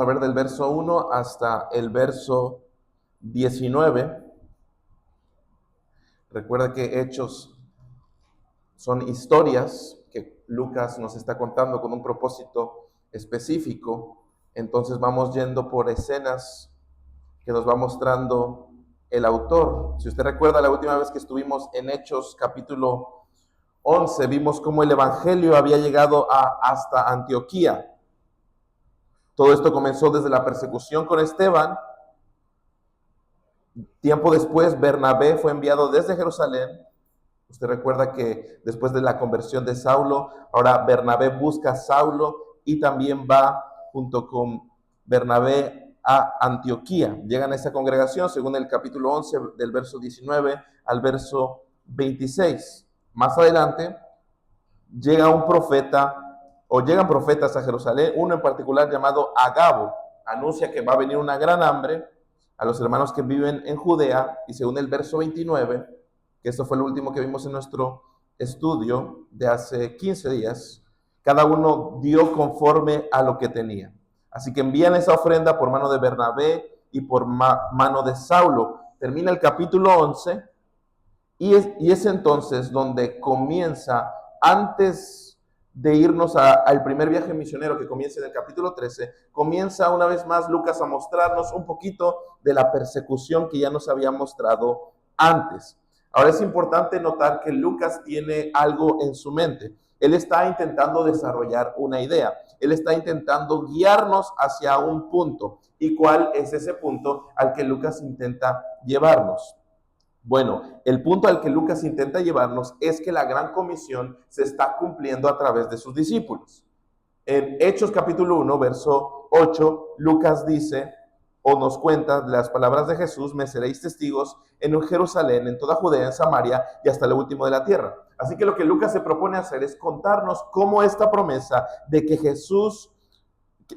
A ver del verso 1 hasta el verso 19. Recuerda que Hechos son historias que Lucas nos está contando con un propósito específico. Entonces vamos yendo por escenas que nos va mostrando el autor. Si usted recuerda, la última vez que estuvimos en Hechos capítulo 11, vimos cómo el evangelio había llegado hasta Antioquía. Todo esto comenzó desde la persecución con Esteban. Tiempo después, Bernabé fue enviado desde Jerusalén. Usted recuerda que después de la conversión de Saulo, ahora Bernabé busca a Saulo y también va junto con Bernabé a Antioquía. Llegan a esa congregación, según el capítulo 11, del verso 19 al verso 26. Más adelante, llega un profeta, o llegan profetas a Jerusalén, uno en particular llamado Agabo, anuncia que va a venir una gran hambre a los hermanos que viven en Judea, y según el verso 29, que esto fue lo último que vimos en nuestro estudio de hace 15 días, cada uno dio conforme a lo que tenía. Así que envían esa ofrenda por mano de Bernabé y por mano de Saulo. Termina el capítulo 11 y es entonces donde comienza, antes de irnos al primer viaje misionero que comienza en el capítulo 13, comienza una vez más Lucas a mostrarnos un poquito de la persecución que ya nos había mostrado antes. Ahora es importante notar que Lucas tiene algo en su mente. Él está intentando desarrollar una idea. Él está intentando guiarnos hacia un punto. ¿Y cuál es ese punto al que Lucas intenta llevarnos? Bueno, el punto al que Lucas intenta llevarnos es que la gran comisión se está cumpliendo a través de sus discípulos. En Hechos capítulo 1, verso 8, Lucas dice o nos cuenta las palabras de Jesús: me seréis testigos en Jerusalén, en toda Judea, en Samaria y hasta lo último de la tierra. Así que lo que Lucas se propone hacer es contarnos cómo esta promesa de que Jesús,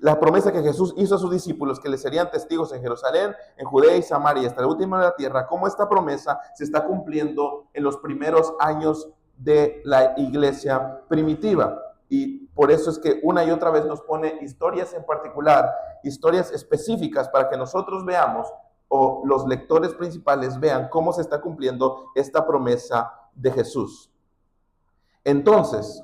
la promesa que Jesús hizo a sus discípulos, que les serían testigos en Jerusalén, en Judea y Samaria, hasta el último de la tierra, cómo esta promesa se está cumpliendo en los primeros años de la iglesia primitiva. Y por eso es que una y otra vez nos pone historias en particular, historias específicas para que nosotros veamos, o los lectores principales vean cómo se está cumpliendo esta promesa de Jesús. Entonces,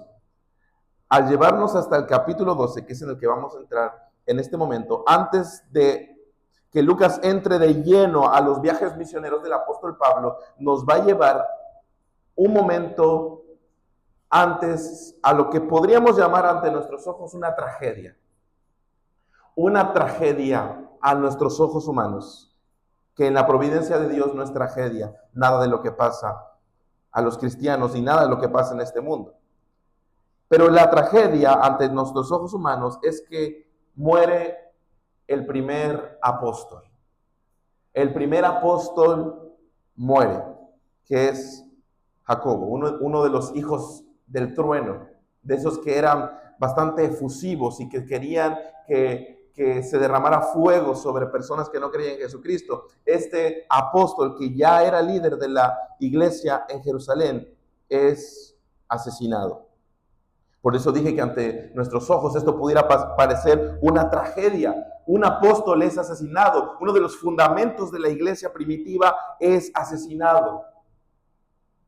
al llevarnos hasta el capítulo 12, que es en el que vamos a entrar en este momento, antes de que Lucas entre de lleno a los viajes misioneros del apóstol Pablo, nos va a llevar un momento antes a lo que podríamos llamar ante nuestros ojos una tragedia. Una tragedia a nuestros ojos humanos, que en la providencia de Dios no es tragedia, nada de lo que pasa a los cristianos y nada de lo que pasa en este mundo. Pero la tragedia ante nuestros ojos humanos es que muere el primer apóstol. El primer apóstol muere, que es Jacobo, uno de los hijos del trueno, de esos que eran bastante efusivos y que querían que se derramara fuego sobre personas que no creían en Jesucristo. Este apóstol, que ya era líder de la iglesia en Jerusalén, es asesinado. Por eso dije que ante nuestros ojos esto pudiera parecer una tragedia. Un apóstol es asesinado. Uno de los fundamentos de la iglesia primitiva es asesinado.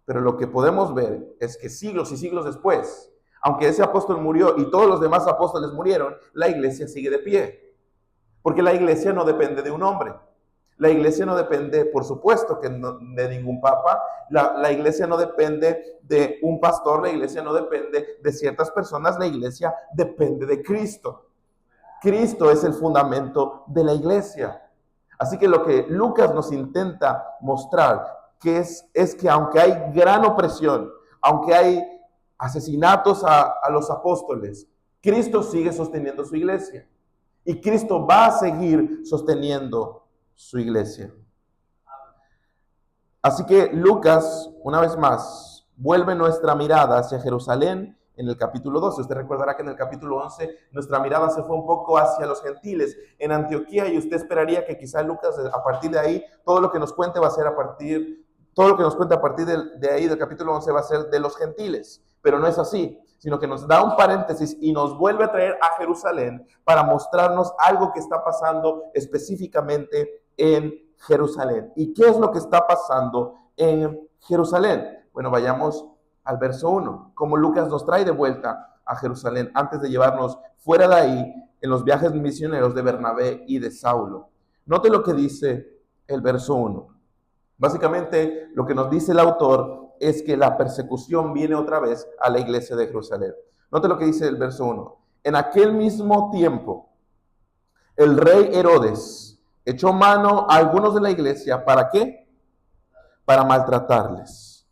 Pero lo que podemos ver es que siglos y siglos después, aunque ese apóstol murió y todos los demás apóstoles murieron, la iglesia sigue de pie. Porque la iglesia no depende de un hombre. La iglesia no depende, por supuesto, que de ningún papa. La iglesia no depende de un pastor. La iglesia no depende de ciertas personas. La iglesia depende de Cristo. Cristo es el fundamento de la iglesia. Así que lo que Lucas nos intenta mostrar que es que aunque hay gran opresión, aunque hay asesinatos a los apóstoles, Cristo sigue sosteniendo su iglesia. Y Cristo va a seguir sosteniendo su iglesia. Así que Lucas, una vez más, vuelve nuestra mirada hacia Jerusalén en el capítulo 12. Usted recordará que en el capítulo 11 nuestra mirada se fue un poco hacia los gentiles en Antioquía, y usted esperaría que quizá Lucas, a partir de ahí, todo lo que nos cuente va a ser a partir de ahí, del capítulo 11, va a ser de los gentiles. Pero no es así, sino que nos da un paréntesis y nos vuelve a traer a Jerusalén para mostrarnos algo que está pasando específicamente en Jerusalén. ¿Y qué es lo que está pasando en Jerusalén? Bueno, vayamos al verso 1. Como Lucas nos trae de vuelta a Jerusalén antes de llevarnos fuera de ahí en los viajes misioneros de Bernabé y de Saulo. Note lo que dice el verso 1. Básicamente, lo que nos dice el autor es que la persecución viene otra vez a la iglesia de Jerusalén. Note lo que dice el verso 1. En aquel mismo tiempo, el rey Herodes echó mano a algunos de la iglesia. ¿Para qué? Para maltratarles.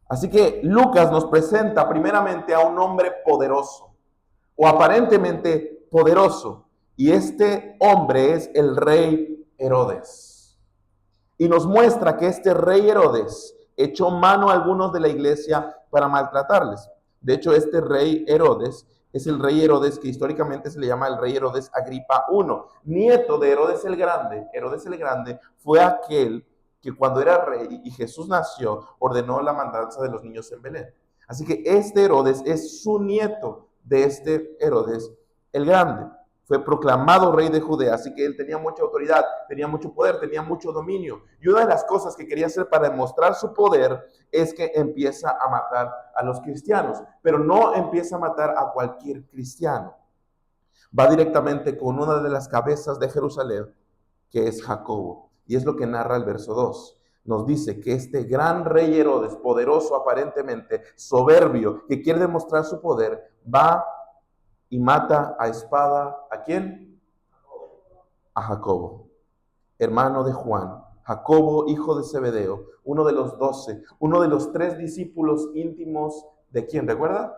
Así que Lucas nos presenta primeramente a un hombre poderoso, o aparentemente poderoso, y este hombre es el rey Herodes. Y nos muestra que este rey Herodes echó mano a algunos de la iglesia para maltratarles. De hecho, este rey Herodes es el rey Herodes que históricamente se le llama el rey Herodes Agripa I, nieto de Herodes el Grande. Herodes el Grande fue aquel que cuando era rey y Jesús nació, ordenó la matanza de los niños en Belén. Así que este Herodes es su nieto de este Herodes el Grande. Fue proclamado rey de Judea, así que él tenía mucha autoridad, tenía mucho poder, tenía mucho dominio. Y una de las cosas que quería hacer para demostrar su poder es que empieza a matar a los cristianos, pero no empieza a matar a cualquier cristiano. Va directamente con una de las cabezas de Jerusalén, que es Jacobo. Y es lo que narra el verso 2. Nos dice que este gran rey Herodes, poderoso aparentemente, soberbio, que quiere demostrar su poder, va y mata a espada, ¿a quién? A Jacobo, hermano de Juan. Jacobo, hijo de Zebedeo, uno de los 12, uno de los 3 discípulos íntimos, ¿de quién? ¿Recuerda?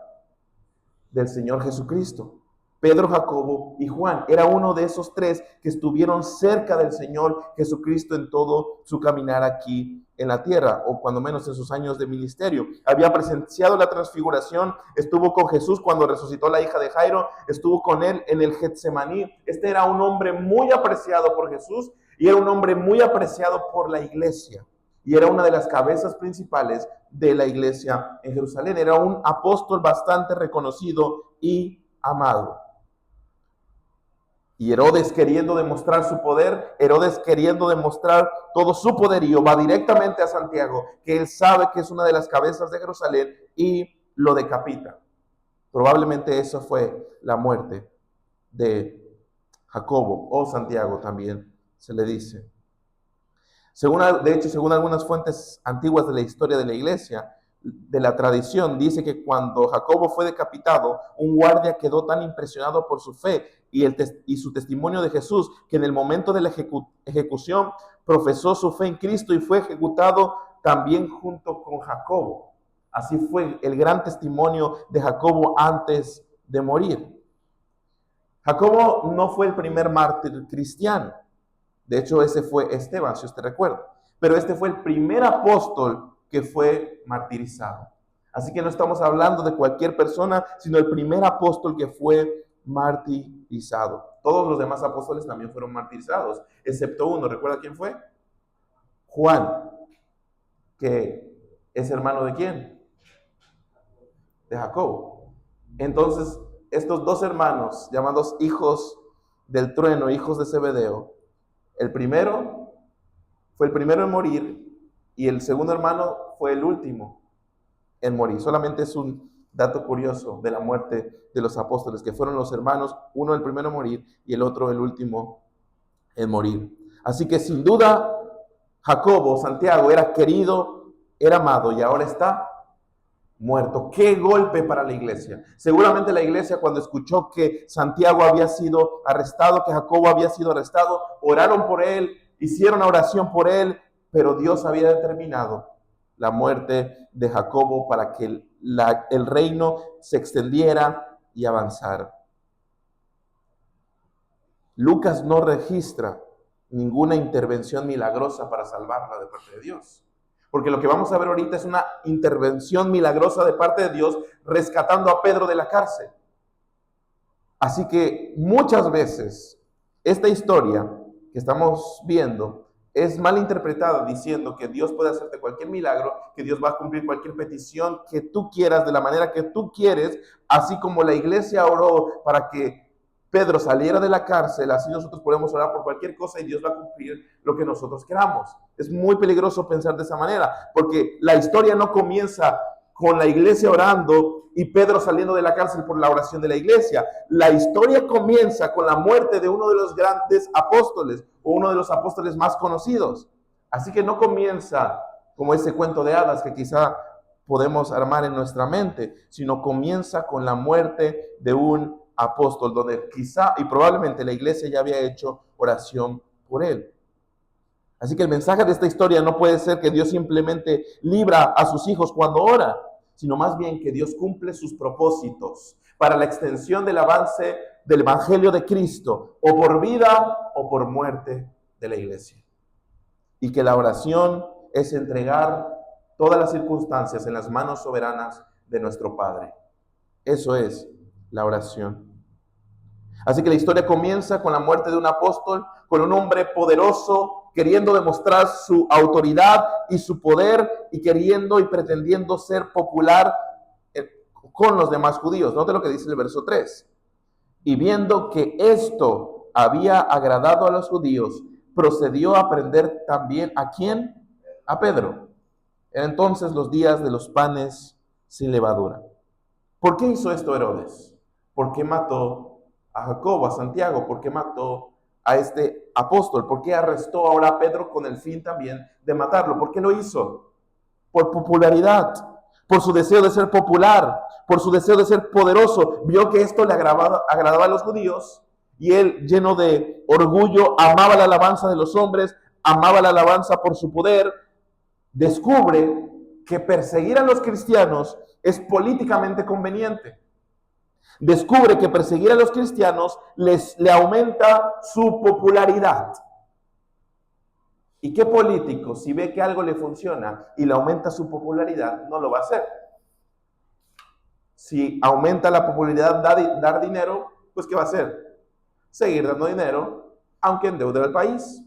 Del Señor Jesucristo. Pedro, Jacobo y Juan. Era uno de esos 3 que estuvieron cerca del Señor Jesucristo en todo su caminar aquí en la tierra, o cuando menos en sus años de ministerio. Había presenciado la transfiguración, estuvo con Jesús cuando resucitó la hija de Jairo, estuvo con él en el Getsemaní. Este era un hombre muy apreciado por Jesús y era un hombre muy apreciado por la iglesia. Y era una de las cabezas principales de la iglesia en Jerusalén. Era un apóstol bastante reconocido y amado. Y Herodes, queriendo demostrar su poder, Herodes queriendo demostrar todo su poderío, va directamente a Santiago, que él sabe que es una de las cabezas de Jerusalén, y lo decapita. Probablemente esa fue la muerte de Jacobo, o Santiago también se le dice. De hecho, según algunas fuentes antiguas de la historia de la iglesia, de la tradición, dice que cuando Jacobo fue decapitado, un guardia quedó tan impresionado por su fe y su testimonio de Jesús, que en el momento de la ejecución profesó su fe en Cristo y fue ejecutado también junto con Jacobo. Así fue el gran testimonio de Jacobo antes de morir. Jacobo no fue el primer mártir cristiano. De hecho, ese fue Esteban, si usted recuerda. Pero este fue el primer apóstol que fue martirizado. Así que no estamos hablando de cualquier persona, sino el primer apóstol que fue martirizado. Todos los demás apóstoles también fueron martirizados, excepto uno. ¿Recuerda quién fue? Juan, que es hermano de quién? De Jacobo. Entonces, estos 2 hermanos, llamados hijos del trueno, hijos de Zebedeo, el primero fue el primero en morir y el segundo hermano fue el último en morir. Solamente es un dato curioso de la muerte de los apóstoles, que fueron los hermanos, uno el primero en morir y el otro el último en morir. Así que sin duda Jacobo, Santiago, era querido, era amado y ahora está muerto. ¡Qué golpe para la iglesia! Seguramente la iglesia, cuando escuchó que Santiago había sido arrestado, que Jacobo había sido arrestado, oraron por él, hicieron oración por él, pero Dios había determinado la muerte de Jacobo para que el reino se extendiera y avanzara. Lucas no registra ninguna intervención milagrosa para salvarla de parte de Dios. Porque lo que vamos a ver ahorita es una intervención milagrosa de parte de Dios rescatando a Pedro de la cárcel. Así que muchas veces esta historia que estamos viendo es mal interpretada diciendo que Dios puede hacerte cualquier milagro, que Dios va a cumplir cualquier petición que tú quieras de la manera que tú quieres, así como la iglesia oró para que Pedro saliera de la cárcel, así nosotros podemos orar por cualquier cosa y Dios va a cumplir lo que nosotros queramos. Es muy peligroso pensar de esa manera, porque la historia no comienza con la iglesia orando y Pedro saliendo de la cárcel por la oración de la iglesia. La historia comienza con la muerte de uno de los grandes apóstoles, o uno de los apóstoles más conocidos. Así que no comienza como ese cuento de hadas que quizá podemos armar en nuestra mente, sino comienza con la muerte de un apóstol, donde quizá y probablemente la iglesia ya había hecho oración por él. Así que el mensaje de esta historia no puede ser que Dios simplemente libra a sus hijos cuando ora, sino más bien que Dios cumple sus propósitos para la extensión del avance del Evangelio de Cristo, o por vida o por muerte de la iglesia. Y que la oración es entregar todas las circunstancias en las manos soberanas de nuestro Padre. Eso es la oración. Así que la historia comienza con la muerte de un apóstol, con un hombre poderoso queriendo demostrar su autoridad y su poder y queriendo y pretendiendo ser popular con los demás judíos. Note lo que dice el verso 3. Y viendo que esto había agradado a los judíos, procedió a prender también ¿a quién? A Pedro. Eran entonces los días de los panes sin levadura. ¿Por qué hizo esto Herodes? ¿Por qué mató a Jacobo, a Santiago? ¿Por qué mató a este apóstol? ¿Por qué arrestó ahora a Pedro con el fin también de matarlo? ¿Por qué lo hizo? Por popularidad, por su deseo de ser popular, por su deseo de ser poderoso. Vio que esto le agradaba a los judíos y él, lleno de orgullo, amaba la alabanza de los hombres, amaba la alabanza por su poder. Descubre que perseguir a los cristianos es políticamente conveniente. Descubre que perseguir a los cristianos le aumenta su popularidad. ¿Y qué político, si ve que algo le funciona y le aumenta su popularidad, no lo va a hacer? Si aumenta la popularidad, dar dinero, pues ¿qué va a hacer? Seguir dando dinero, aunque endeude al país.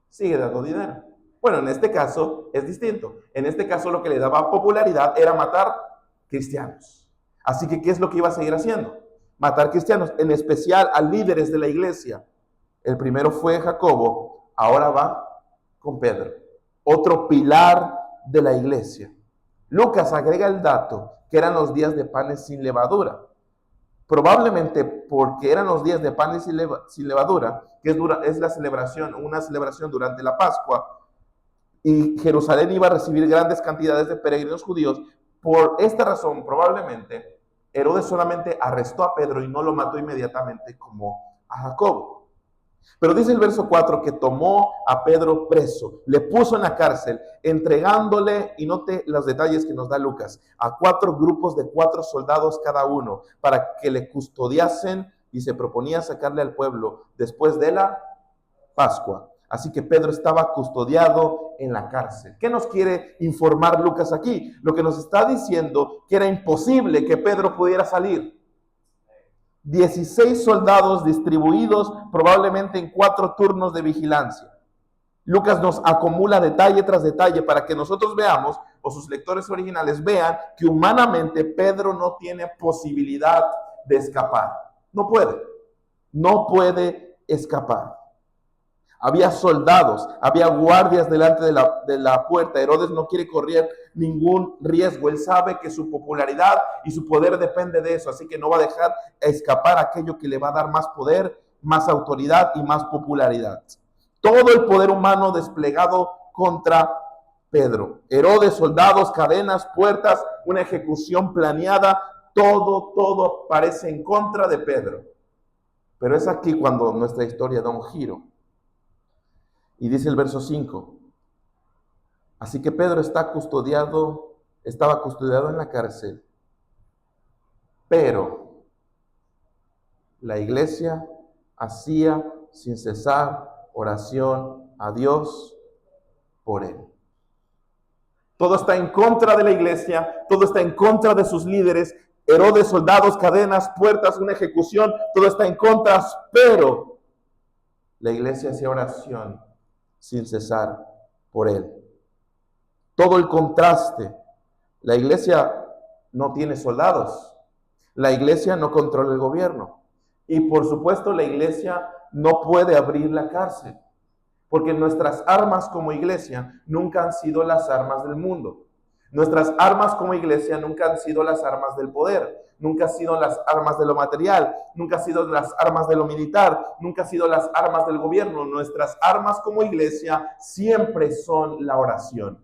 Sigue dando dinero. Bueno, en este caso es distinto. En este caso lo que le daba popularidad era matar cristianos. Así que, ¿qué es lo que iba a seguir haciendo? Matar cristianos, en especial a líderes de la iglesia. El primero fue Jacobo, ahora va con Pedro, otro pilar de la iglesia. Lucas agrega el dato que eran los días de panes sin levadura. Probablemente porque eran los días de panes sin levadura, que es la celebración, una celebración durante la Pascua, y Jerusalén iba a recibir grandes cantidades de peregrinos judíos. Por esta razón, probablemente, Herodes solamente arrestó a Pedro y no lo mató inmediatamente como a Jacobo. Pero dice el verso 4 que tomó a Pedro preso, le puso en la cárcel, entregándole, y note los detalles que nos da Lucas, a 4 grupos de 4 soldados cada uno, para que le custodiasen, y se proponía sacarle al pueblo después de la Pascua. Así que Pedro estaba custodiado en la cárcel. ¿Qué nos quiere informar Lucas aquí? Lo que nos está diciendo que era imposible que Pedro pudiera salir. 16 soldados distribuidos probablemente en 4 turnos de vigilancia. Lucas nos acumula detalle tras detalle para que nosotros veamos, o sus lectores originales vean, que humanamente Pedro no tiene posibilidad de escapar. No puede escapar. Había soldados, había guardias delante de la puerta. Herodes no quiere correr ningún riesgo. Él sabe que su popularidad y su poder depende de eso. Así que no va a dejar escapar aquello que le va a dar más poder, más autoridad y más popularidad. Todo el poder humano desplegado contra Pedro. Herodes, soldados, cadenas, puertas, una ejecución planeada. Todo parece en contra de Pedro. Pero es aquí cuando nuestra historia da un giro. Y dice el verso 5, así que Pedro estaba custodiado en la cárcel, pero la iglesia hacía sin cesar oración a Dios por él. Todo está en contra de la iglesia, todo está en contra de sus líderes, Herodes, soldados, cadenas, puertas, una ejecución, todo está en contra, pero la iglesia hacía oración sin cesar por él. Todo el contraste. La iglesia no tiene soldados. La iglesia no controla el gobierno. Y por supuesto la iglesia no puede abrir la cárcel. Porque nuestras armas como iglesia nunca han sido las armas del mundo. Nuestras armas como iglesia nunca han sido las armas del poder, nunca han sido las armas de lo material, nunca han sido las armas de lo militar, nunca han sido las armas del gobierno. Nuestras armas como iglesia siempre son la oración.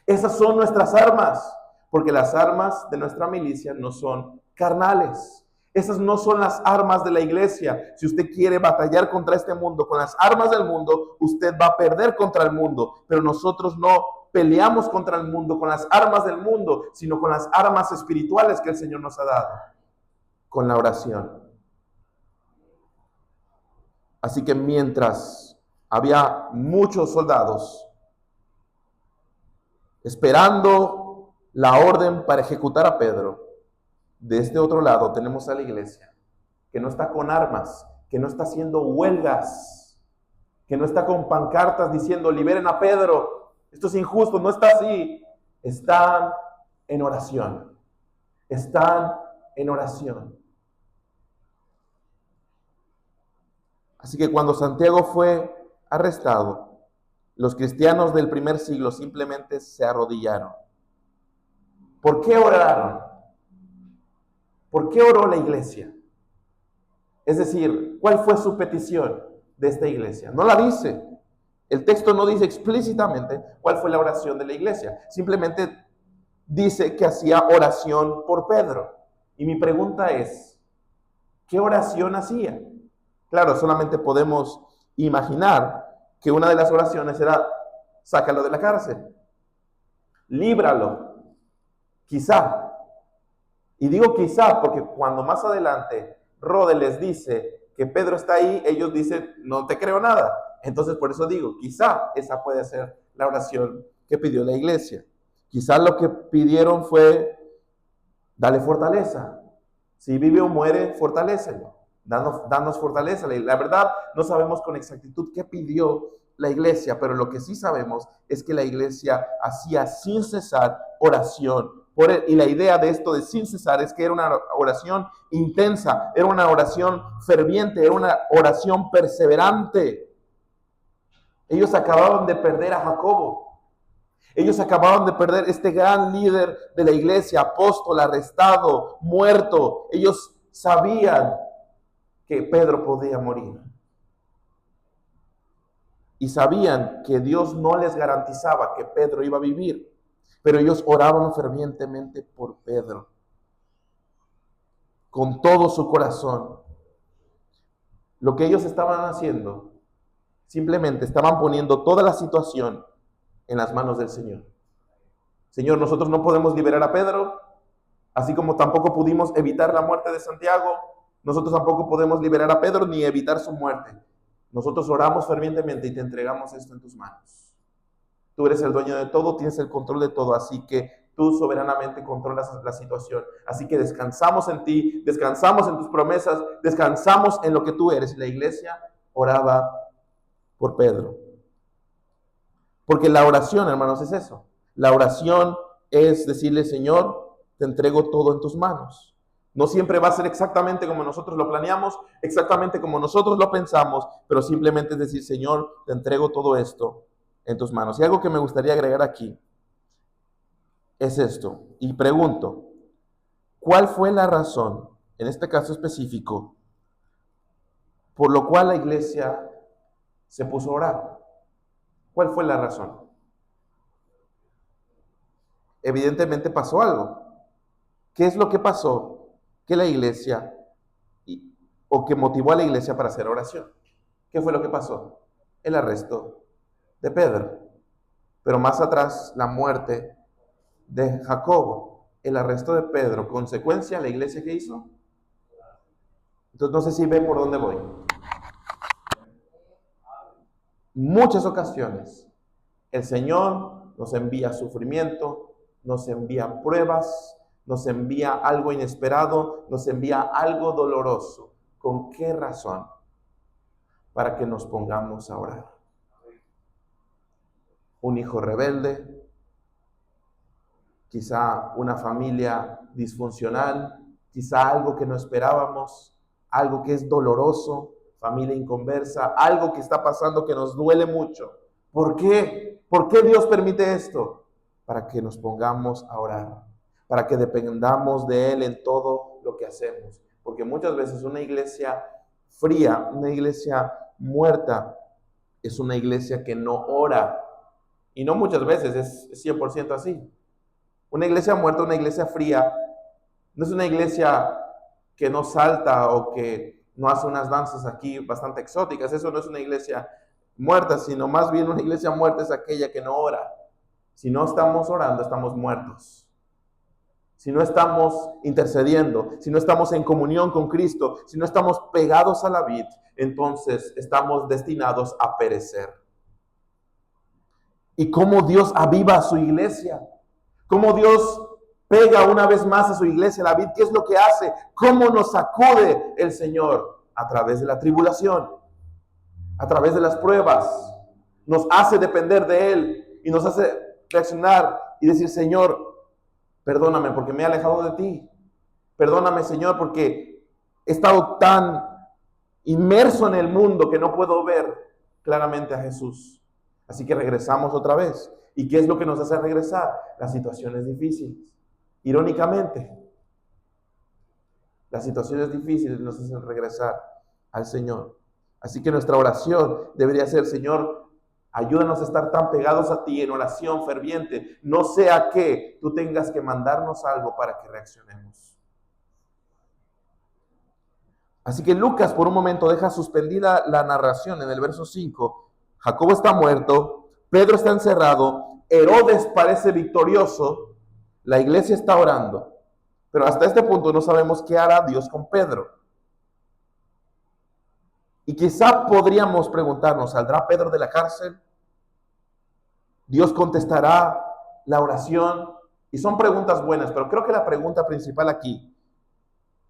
Esas son nuestras armas, porque las armas de nuestra milicia no son carnales. Esas no son las armas de la iglesia. Si usted quiere batallar contra este mundo con las armas del mundo, usted va a perder contra el mundo. Pero nosotros no peleamos contra el mundo con las armas del mundo, sino con las armas espirituales que el Señor nos ha dado, con la oración. Así que mientras había muchos soldados esperando la orden para ejecutar a Pedro, de este otro lado tenemos a la iglesia que no está con armas, que no está haciendo huelgas, que no está con pancartas diciendo liberen a Pedro, esto es injusto, no está así. Están en oración, están en oración. Así que cuando Santiago fue arrestado, los cristianos del primer siglo simplemente se arrodillaron. ¿Por qué oraron? ¿Por qué oró la iglesia? Es decir, ¿cuál fue su petición de esta iglesia? No la dice. El texto no dice explícitamente cuál fue la oración de la iglesia. Simplemente dice que hacía oración por Pedro. Y mi pregunta es, ¿qué oración hacía? Claro, solamente podemos imaginar que una de las oraciones era, sácalo de la cárcel, líbralo, quizá. Y digo quizá porque cuando más adelante Rode les dice que Pedro está ahí, ellos dicen, no te creo nada. Entonces por eso digo, quizá esa puede ser la oración que pidió la iglesia. Quizá lo que pidieron fue, dale fortaleza. Si vive o muere, fortalécelo. Danos fortaleza. La verdad, no sabemos con exactitud qué pidió la iglesia, pero lo que sí sabemos es que la iglesia hacía sin cesar oración por él. Y la idea de esto de sin cesar es que era una oración intensa, era una oración ferviente, era una oración perseverante. Ellos acababan de perder a Jacobo. Ellos acababan de perder este gran líder de la iglesia, apóstol, arrestado, muerto. Ellos sabían que Pedro podía morir. Y sabían que Dios no les garantizaba que Pedro iba a vivir. Pero ellos oraban fervientemente por Pedro. Con todo su corazón. Lo que ellos estaban haciendo, simplemente estaban poniendo toda la situación en las manos del Señor. Señor, nosotros no podemos liberar a Pedro, así como tampoco pudimos evitar la muerte de Santiago. Nosotros tampoco podemos liberar a Pedro ni evitar su muerte. Nosotros oramos fervientemente y te entregamos esto en tus manos. Tú eres el dueño de todo, tienes el control de todo, así que tú soberanamente controlas la situación. Así que descansamos en ti, descansamos en tus promesas, descansamos en lo que tú eres. La iglesia oraba por Pedro. Porque la oración, hermanos, es eso. La oración es decirle, Señor, te entrego todo en tus manos. No siempre va a ser exactamente como nosotros lo planeamos, exactamente como nosotros lo pensamos, pero simplemente es decir, Señor, te entrego todo esto en tus manos. Y algo que me gustaría agregar aquí es esto. Y pregunto, ¿cuál fue la razón, en este caso específico, por lo cual la iglesia se puso a orar? ¿Cuál fue la razón? Evidentemente pasó algo. ¿Qué es lo que pasó que la iglesia, o que motivó a la iglesia para hacer oración? ¿Qué fue lo que pasó? El arresto de Pedro. Pero más atrás, la muerte de Jacobo. El arresto de Pedro, consecuencia, ¿la iglesia qué hizo? Entonces no sé si ven por dónde voy. Muchas ocasiones el Señor nos envía sufrimiento, nos envía pruebas, nos envía algo inesperado, nos envía algo doloroso. ¿Con qué razón? Para que nos pongamos a orar. un hijo rebelde, quizá una familia disfuncional, quizá algo que no esperábamos, algo que es doloroso, familia inconversa, algo que está pasando que nos duele mucho. ¿Por qué? ¿Por qué Dios permite esto? Para que nos pongamos a orar, para que dependamos de Él en todo lo que hacemos. Porque muchas veces una iglesia fría, una iglesia muerta, es una iglesia que no ora. Y no muchas veces, es 100% así. Una iglesia muerta, una iglesia fría, no es una iglesia que no salta o que no hace unas danzas aquí bastante exóticas. Eso no es una iglesia muerta, sino más bien una iglesia muerta es aquella que no ora. Si no estamos orando, estamos muertos. Si no estamos intercediendo, si no estamos en comunión con Cristo, si no estamos pegados a la vid, entonces estamos destinados a perecer. ¿Y cómo Dios aviva a su iglesia? ¿Cómo Dios pega una vez más a su iglesia la vid? ¿Qué es lo que hace? ¿Cómo nos sacude el Señor? A través de la tribulación, a través de las pruebas. Nos hace depender de Él y nos hace reaccionar y decir: Señor, perdóname porque me he alejado de ti. Perdóname, Señor, porque he estado tan inmerso en el mundo que no puedo ver claramente a Jesús. Así que regresamos otra vez. ¿Y qué es lo que nos hace regresar? Las situaciones difíciles. Irónicamente, las situaciones difíciles nos hacen regresar al Señor. Así que nuestra oración debería ser: Señor, ayúdanos a estar tan pegados a ti en oración ferviente, no sea que tú tengas que mandarnos algo para que reaccionemos. Así que Lucas por un momento deja suspendida la narración en el verso 5. Jacobo está muerto, Pedro está encerrado, Herodes parece victorioso, la iglesia está orando, pero hasta este punto no sabemos qué hará Dios con Pedro. Y quizá podríamos preguntarnos: ¿saldrá Pedro de la cárcel? ¿Dios contestará la oración? Y son preguntas buenas, pero creo que la pregunta principal aquí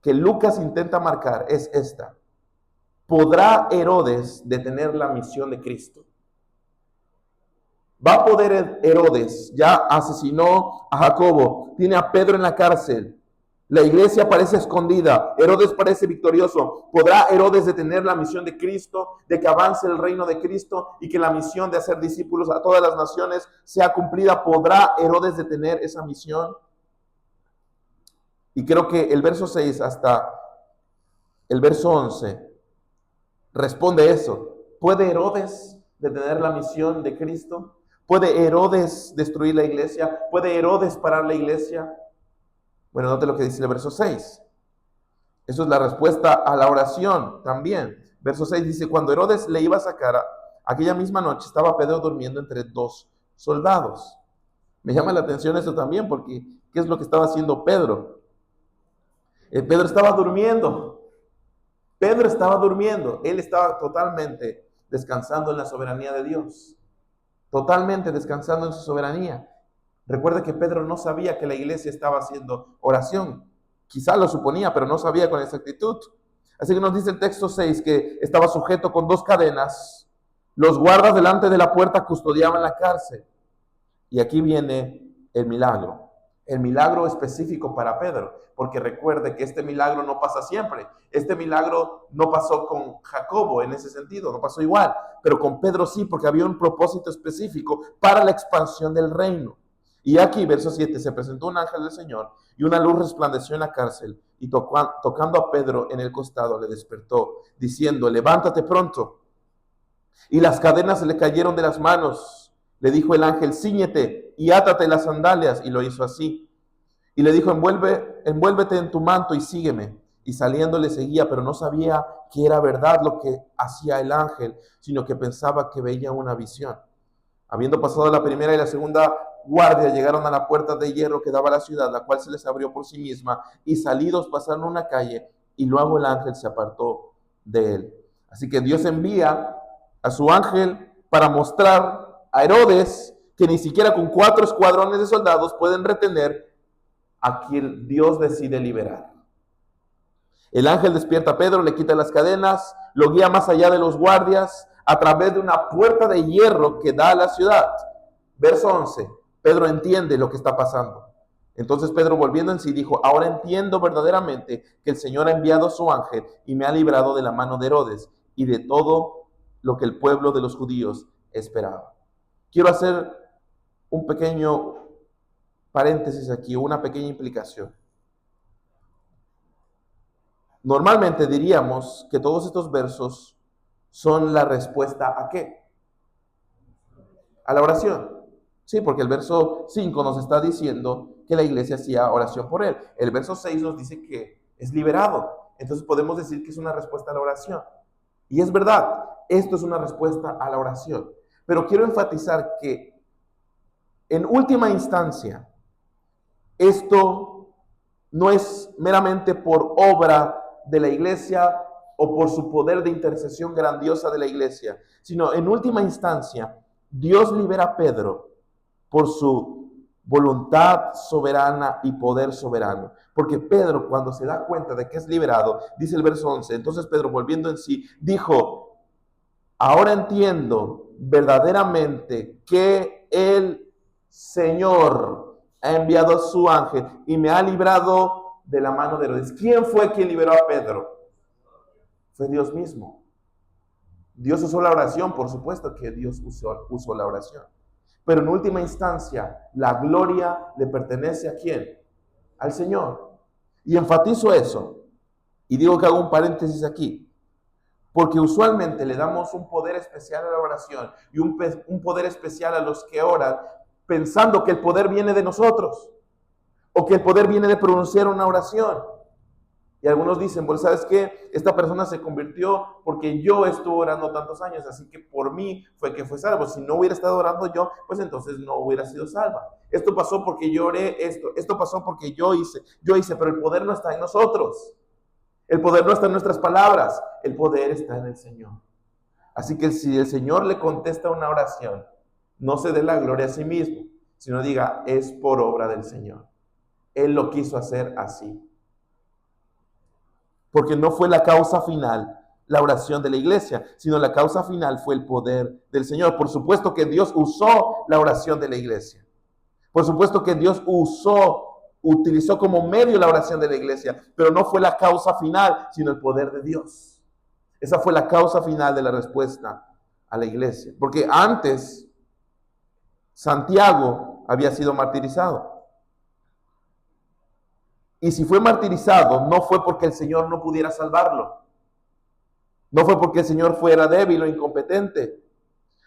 que Lucas intenta marcar es esta: ¿podrá Herodes detener la misión de Cristo? ¿Va a poder Herodes? Ya asesinó a Jacobo, tiene a Pedro en la cárcel, la iglesia parece escondida, Herodes parece victorioso. ¿Podrá Herodes detener la misión de Cristo, de que avance el reino de Cristo y que la misión de hacer discípulos a todas las naciones sea cumplida? ¿Podrá Herodes detener esa misión? Y creo que el verso 6 hasta el verso 11 responde eso. ¿Puede Herodes detener la misión de Cristo? ¿Puede Herodes destruir la iglesia? ¿Puede Herodes parar la iglesia? Bueno, note lo que dice el verso 6. Eso es la respuesta a la oración también. Verso 6 dice: cuando Herodes le iba a sacar, aquella misma noche estaba Pedro durmiendo entre dos soldados. Me llama la atención eso también, porque ¿qué es lo que estaba haciendo Pedro? Pedro estaba durmiendo. Pedro estaba durmiendo. Él estaba totalmente descansando en la soberanía de Dios. Totalmente descansando en su soberanía. Recuerda que Pedro no sabía que la iglesia estaba haciendo oración. Quizá lo suponía, pero no sabía con exactitud. Así que nos dice el texto 6 que estaba sujeto con 2 cadenas. Los guardas delante de la puerta custodiaban la cárcel. Y aquí viene el milagro. El milagro específico para Pedro. Porque recuerde que este milagro no pasa siempre. Este milagro no pasó con Jacobo en ese sentido, no pasó igual. Pero con Pedro sí, porque había un propósito específico para la expansión del reino. Y aquí, verso 7, se presentó un ángel del Señor y una luz resplandeció en la cárcel y tocando a Pedro en el costado le despertó, diciendo: levántate pronto. Y las cadenas se le cayeron de las manos. Le dijo el ángel: cíñete y átate las sandalias. Y lo hizo así. Y le dijo: envuélvete en tu manto y sígueme. Y saliendo le seguía, pero no sabía que era verdad lo que hacía el ángel, sino que pensaba que veía una visión. Habiendo pasado la primera y la segunda guardia, llegaron a la puerta de hierro que daba a la ciudad, la cual se les abrió por sí misma, y salidos pasaron una calle, y luego el ángel se apartó de él. Así que Dios envía a su ángel para mostrar a Herodes que ni siquiera con 4 escuadrones de soldados pueden retener a quien Dios decide liberar. El ángel despierta a Pedro, le quita las cadenas, lo guía más allá de los guardias, a través de una puerta de hierro que da a la ciudad. Verso 11, Pedro entiende lo que está pasando. Entonces Pedro, volviendo en sí, dijo: ahora entiendo verdaderamente que el Señor ha enviado su ángel y me ha librado de la mano de Herodes y de todo lo que el pueblo de los judíos esperaba. Quiero hacer un pequeño paréntesis aquí, una pequeña implicación. Normalmente diríamos que todos estos versos son la respuesta ¿a qué? A la oración. Sí, porque el verso 5 nos está diciendo que la iglesia hacía oración por él. El verso 6 nos dice que es liberado. Entonces podemos decir que es una respuesta a la oración. Y es verdad, esto es una respuesta a la oración. Pero quiero enfatizar que en última instancia, esto no es meramente por obra de la iglesia o por su poder de intercesión grandiosa de la iglesia, sino en última instancia, Dios libera a Pedro por su voluntad soberana y poder soberano. Porque Pedro, cuando se da cuenta de que es liberado, dice el verso 11, entonces Pedro, volviendo en sí, dijo: ahora entiendo verdaderamente que el Señor ha enviado a su ángel y me ha librado de la mano de Herodes. ¿Quién fue quien liberó a Pedro? Fue Dios mismo. Dios usó la oración, por supuesto que Dios usó la oración. Pero en última instancia, la gloria le pertenece ¿a quién? Al Señor. Y enfatizo eso. Y digo que hago un paréntesis aquí. Porque usualmente le damos un poder especial a la oración y un poder especial a los que oran, pensando que el poder viene de nosotros o que el poder viene de pronunciar una oración. Y algunos dicen: bueno, ¿sabes qué? Esta persona se convirtió porque yo estuve orando tantos años, así que por mí fue que fue salvo. Si no hubiera estado orando yo, pues entonces no hubiera sido salva. Esto pasó porque yo oré esto pasó porque yo hice, pero el poder no está en nosotros. El poder no está en nuestras palabras, el poder está en el Señor. Así que si el Señor le contesta una oración, no se dé la gloria a sí mismo, sino diga: es por obra del Señor. Él lo quiso hacer así. Porque no fue la causa final la oración de la iglesia, sino la causa final fue el poder del Señor. Por supuesto que Dios usó la oración de la iglesia. Por supuesto que Dios utilizó como medio la oración de la iglesia, pero no fue la causa final, sino el poder de Dios. Esa fue la causa final de la respuesta a la iglesia. Porque antes, Santiago había sido martirizado. Y si fue martirizado, no fue porque el Señor no pudiera salvarlo. No fue porque el Señor fuera débil o incompetente,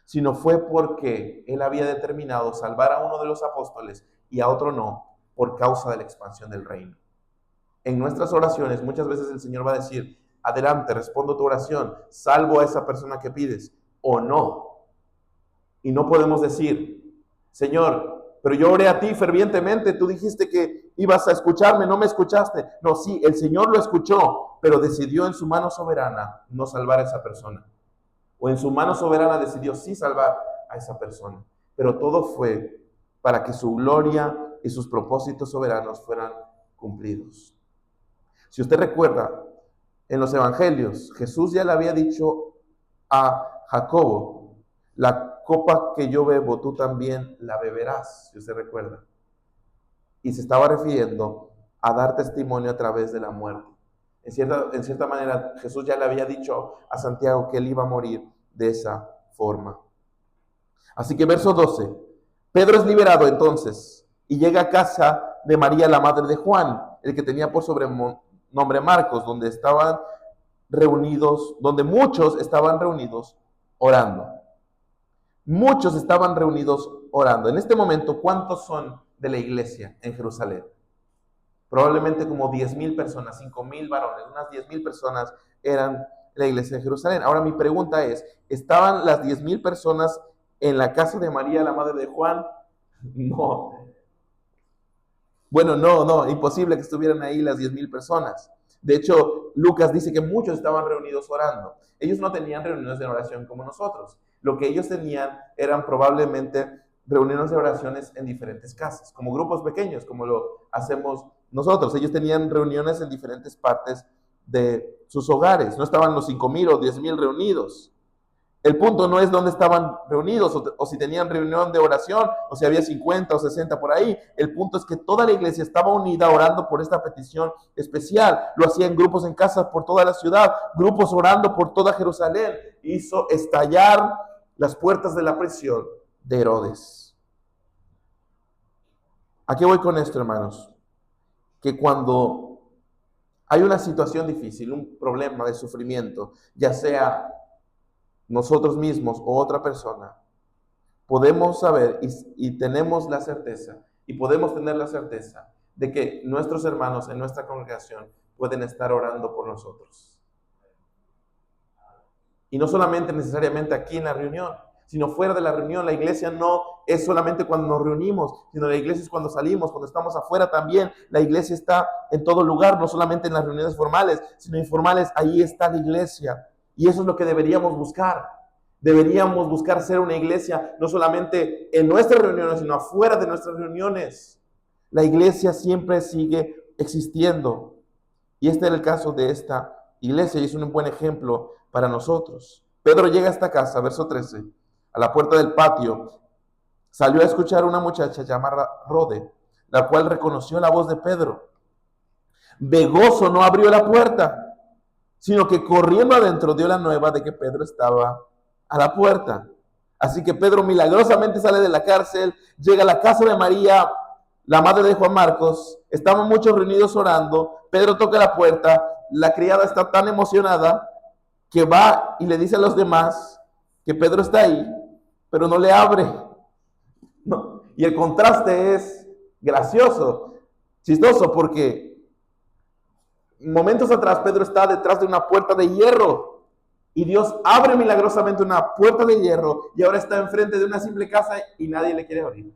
sino fue porque Él había determinado salvar a uno de los apóstoles y a otro no, por causa de la expansión del reino. En nuestras oraciones muchas veces el Señor va a decir: adelante, respondo tu oración, salvo a esa persona que pides, o no. Y no podemos decir: Señor, pero yo oré a ti fervientemente, tú dijiste que ibas a escucharme, no me escuchaste. No, sí, el Señor lo escuchó, pero decidió en su mano soberana no salvar a esa persona. O en su mano soberana decidió sí salvar a esa persona. Pero todo fue para que su gloria y sus propósitos soberanos fueran cumplidos. Si usted recuerda, en los evangelios, Jesús ya le había dicho a Jacobo: la copa que yo bebo, tú también la beberás, si usted recuerda. Y se estaba refiriendo a dar testimonio a través de la muerte. En cierta manera, Jesús ya le había dicho a Santiago que él iba a morir de esa forma. Así que verso 12, Pedro es liberado entonces y llega a casa de María, la madre de Juan, el que tenía por sobrenombre Marcos, donde muchos estaban reunidos orando. Muchos estaban reunidos orando. En este momento, ¿cuántos son de la iglesia en Jerusalén? Probablemente como 10,000 personas, 5,000 varones, unas 10,000 personas eran la iglesia de Jerusalén. Ahora mi pregunta es: ¿estaban las 10,000 personas en la casa de María, la madre de Juan? No. Bueno, no, imposible que estuvieran ahí las 10,000 personas. De hecho, Lucas dice que muchos estaban reunidos orando. Ellos no tenían reuniones de oración como nosotros. Lo que ellos tenían eran probablemente reuniones de oraciones en diferentes casas, como grupos pequeños, como lo hacemos nosotros. Ellos tenían reuniones en diferentes partes de sus hogares. No estaban los 5,000 o 10,000 reunidos. El punto no es dónde estaban reunidos o si tenían reunión de oración o si había 50 o 60 por ahí. El punto es que toda la iglesia estaba unida orando por esta petición especial. Lo hacían grupos en casas por toda la ciudad, grupos orando por toda Jerusalén. Hizo estallar las puertas de la prisión de Herodes. ¿A qué voy con esto, hermanos? Que cuando hay una situación difícil, un problema de sufrimiento, ya sea nosotros mismos o otra persona, podemos saber y tenemos la certeza, y podemos tener la certeza de que nuestros hermanos en nuestra congregación pueden estar orando por nosotros. Y no solamente necesariamente aquí en la reunión, sino fuera de la reunión. La iglesia no es solamente cuando nos reunimos, sino la iglesia es cuando salimos, cuando estamos afuera también. La iglesia está en todo lugar, no solamente en las reuniones formales, sino informales. Ahí está la iglesia. Y eso es lo que deberíamos buscar. Deberíamos buscar ser una iglesia no solamente en nuestras reuniones, sino afuera de nuestras reuniones. La iglesia siempre sigue existiendo. Y este era el caso de esta iglesia y es un buen ejemplo para nosotros. Pedro llega a esta casa, verso 13, a la puerta del patio. Salió a escuchar a una muchacha llamada Rode, la cual reconoció la voz de Pedro. De gozo no abrió la puerta, sino que corriendo adentro dio la nueva de que Pedro estaba a la puerta. Así que Pedro milagrosamente sale de la cárcel, llega a la casa de María, la madre de Juan Marcos. Estaban muchos reunidos orando. Pedro toca la puerta. La criada está tan emocionada que va y le dice a los demás que Pedro está ahí, pero no le abre. No. Y el contraste es gracioso, chistoso, porque momentos atrás Pedro está detrás de una puerta de hierro y Dios abre milagrosamente una puerta de hierro y ahora está enfrente de una simple casa y nadie le quiere abrir.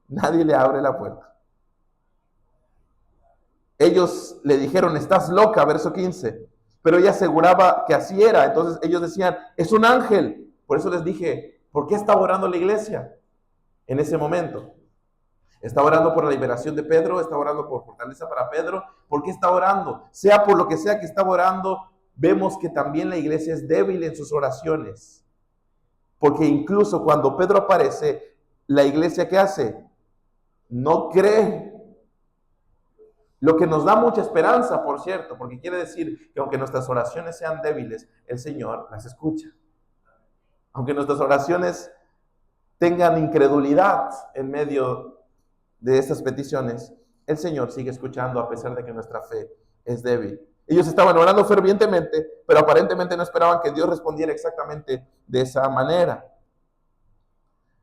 Nadie le abre la puerta. Ellos le dijeron, estás loca, verso 15. Pero ella aseguraba que así era. Entonces ellos decían, es un ángel. Por eso les dije, ¿por qué estaba orando la iglesia en ese momento? Estaba orando por la liberación de Pedro, estaba orando por fortaleza para Pedro. ¿Por qué estaba orando? Sea por lo que sea que estaba orando, vemos que también la iglesia es débil en sus oraciones. Porque incluso cuando Pedro aparece, la iglesia, ¿qué hace? No cree. Lo que nos da mucha esperanza, por cierto, porque quiere decir que aunque nuestras oraciones sean débiles, el Señor las escucha. Aunque nuestras oraciones tengan incredulidad en medio de estas peticiones, el Señor sigue escuchando a pesar de que nuestra fe es débil. Ellos estaban orando fervientemente, pero aparentemente no esperaban que Dios respondiera exactamente de esa manera.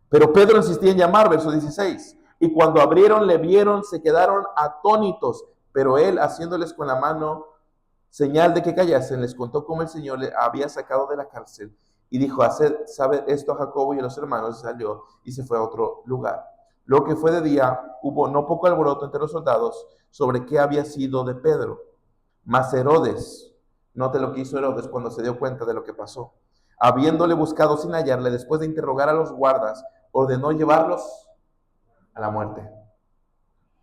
Pero Pedro insistía en llamar, verso 16. Y cuando abrieron, le vieron, se quedaron atónitos. Pero él, haciéndoles con la mano señal de que callasen, les contó cómo el Señor le había sacado de la cárcel. Y dijo, haced saber esto a Jacobo y a los hermanos. Y salió y se fue a otro lugar. Lo que fue de día, hubo no poco alboroto entre los soldados sobre qué había sido de Pedro. Mas Herodes, note lo que hizo Herodes cuando se dio cuenta de lo que pasó. Habiéndole buscado sin hallarle, después de interrogar a los guardas, ordenó llevarlos a la muerte.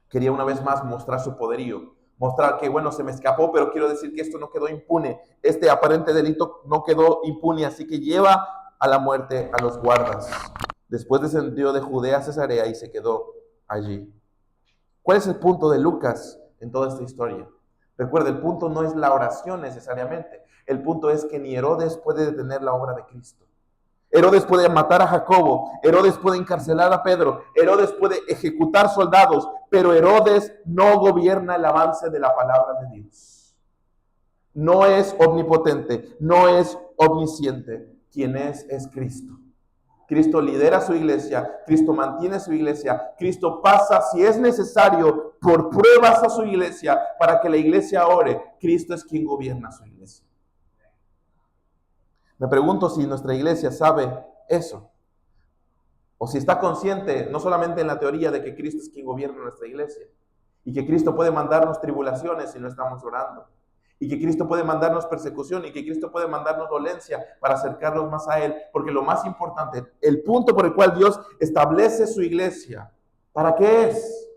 Quería una vez más mostrar su poderío, mostrar que, bueno, se me escapó, pero quiero decir que esto no quedó impune. Este aparente delito no quedó impune, así que lleva a la muerte a los guardas. Después descendió de Judea a Cesarea y se quedó allí. ¿Cuál es el punto de Lucas en toda esta historia? Recuerda, el punto no es la oración necesariamente. El punto es que ni Herodes puede detener la obra de Cristo. Herodes puede matar a Jacobo, Herodes puede encarcelar a Pedro, Herodes puede ejecutar soldados, pero Herodes no gobierna el avance de la palabra de Dios. No es omnipotente, no es omnisciente. Quien es Cristo. Cristo lidera su iglesia, Cristo mantiene su iglesia, Cristo pasa, si es necesario, por pruebas a su iglesia para que la iglesia ore. Cristo es quien gobierna su iglesia. Me pregunto si nuestra iglesia sabe eso, o si está consciente, no solamente en la teoría de que Cristo es quien gobierna nuestra iglesia, y que Cristo puede mandarnos tribulaciones si no estamos orando, y que Cristo puede mandarnos persecución, y que Cristo puede mandarnos dolencia para acercarnos más a Él, porque lo más importante, el punto por el cual Dios establece su iglesia, ¿para qué es?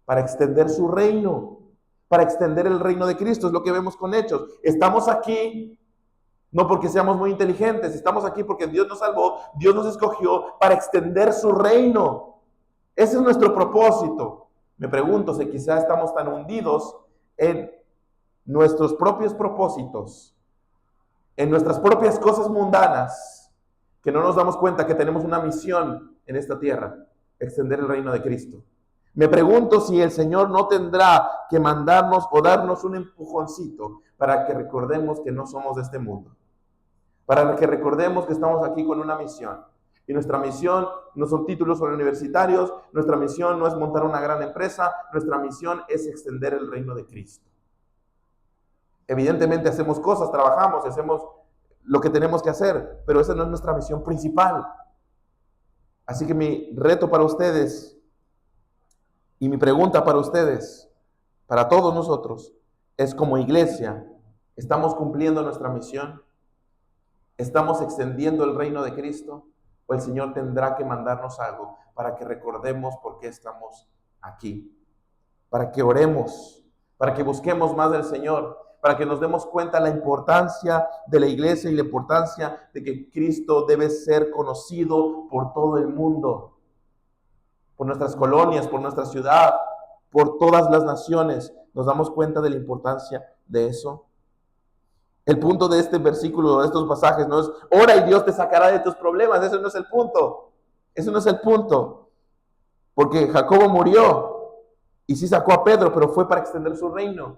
Para extender su reino, para extender el reino de Cristo. Es lo que vemos con Hechos. Estamos aquí No porque seamos muy inteligentes, estamos aquí porque Dios nos salvó, Dios nos escogió para extender su reino. Ese es nuestro propósito. Me pregunto si quizá estamos tan hundidos en nuestros propios propósitos, en nuestras propias cosas mundanas, que no nos damos cuenta que tenemos una misión en esta tierra, extender el reino de Cristo. Me pregunto si el Señor no tendrá que mandarnos o darnos un empujoncito para que recordemos que no somos de este mundo, para que recordemos que estamos aquí con una misión. Y nuestra misión no son títulos universitarios, nuestra misión no es montar una gran empresa, nuestra misión es extender el reino de Cristo. Evidentemente hacemos cosas, trabajamos, hacemos lo que tenemos que hacer, pero esa no es nuestra misión principal. Así que mi reto para ustedes y mi pregunta para ustedes, para todos nosotros, es: como iglesia, ¿estamos cumpliendo nuestra misión? ¿Estamos extendiendo el reino de Cristo? ¿O el Señor tendrá que mandarnos algo para que recordemos por qué estamos aquí? Para que oremos, para que busquemos más del Señor, para que nos demos cuenta de la importancia de la iglesia y la importancia de que Cristo debe ser conocido por todo el mundo, por nuestras colonias, por nuestra ciudad, por todas las naciones. ¿Nos damos cuenta de la importancia de eso? El punto de este versículo, de estos pasajes, no es ora y Dios te sacará de tus problemas. Ese no es el punto. Ese no es el punto. Porque Jacobo murió y sí sacó a Pedro, pero fue para extender su reino.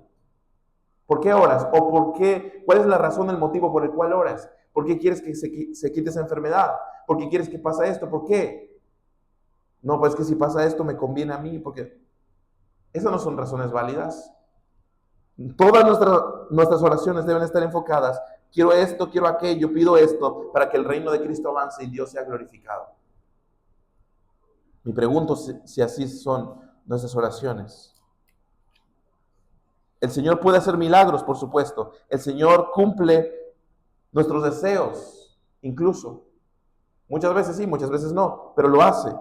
¿Por qué oras? ¿O por qué? ¿Cuál es la razón, el motivo por el cual oras? ¿Por qué quieres que se quite esa enfermedad? ¿Por qué quieres que pase esto? ¿Por qué? No, pues que si pasa esto me conviene a mí, porque esas no son razones válidas. Todas nuestras oraciones deben estar enfocadas: quiero esto, quiero aquello, pido esto, para que el reino de Cristo avance y Dios sea glorificado. Me pregunto si así son nuestras oraciones. El Señor puede hacer milagros, por supuesto. El Señor cumple nuestros deseos, incluso. Muchas veces sí, muchas veces no, pero lo hace.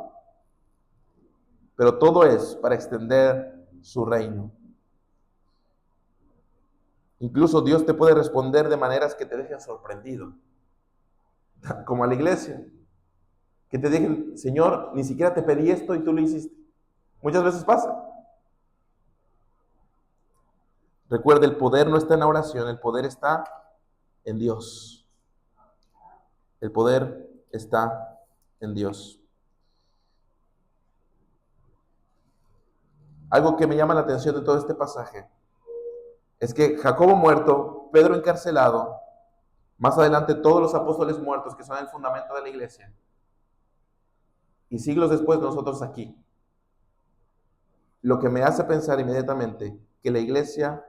Pero todo es para extender su reino. Incluso Dios te puede responder de maneras que te dejen sorprendido. Como a la iglesia. Que te dejen: Señor, ni siquiera te pedí esto y tú lo hiciste. Muchas veces pasa. Recuerda, el poder no está en la oración, el poder está en Dios. El poder está en Dios. Algo que me llama la atención de todo este pasaje es que Jacobo muerto, Pedro encarcelado, más adelante todos los apóstoles muertos, que son el fundamento de la iglesia, y siglos después nosotros aquí. Lo que me hace pensar inmediatamente que la iglesia,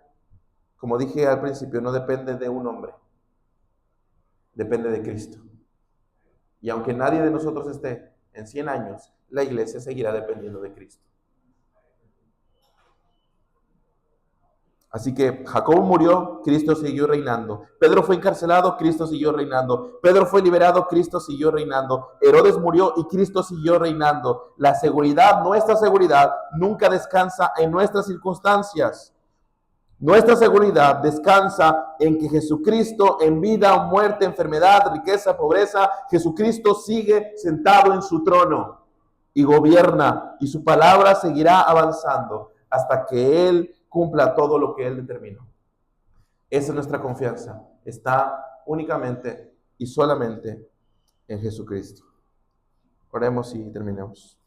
como dije al principio, no depende de un hombre, depende de Cristo. Y aunque nadie de nosotros esté en 100 años, la iglesia seguirá dependiendo de Cristo. Así que Jacobo murió, Cristo siguió reinando. Pedro fue encarcelado, Cristo siguió reinando. Pedro fue liberado, Cristo siguió reinando. Herodes murió y Cristo siguió reinando. La seguridad, nuestra seguridad, nunca descansa en nuestras circunstancias. Nuestra seguridad descansa en que Jesucristo, en vida, muerte, enfermedad, riqueza, pobreza, Jesucristo sigue sentado en su trono y gobierna, y su palabra seguirá avanzando hasta que Él cumpla todo lo que Él determinó. Esa es nuestra confianza. Está únicamente y solamente en Jesucristo. Oremos y terminemos.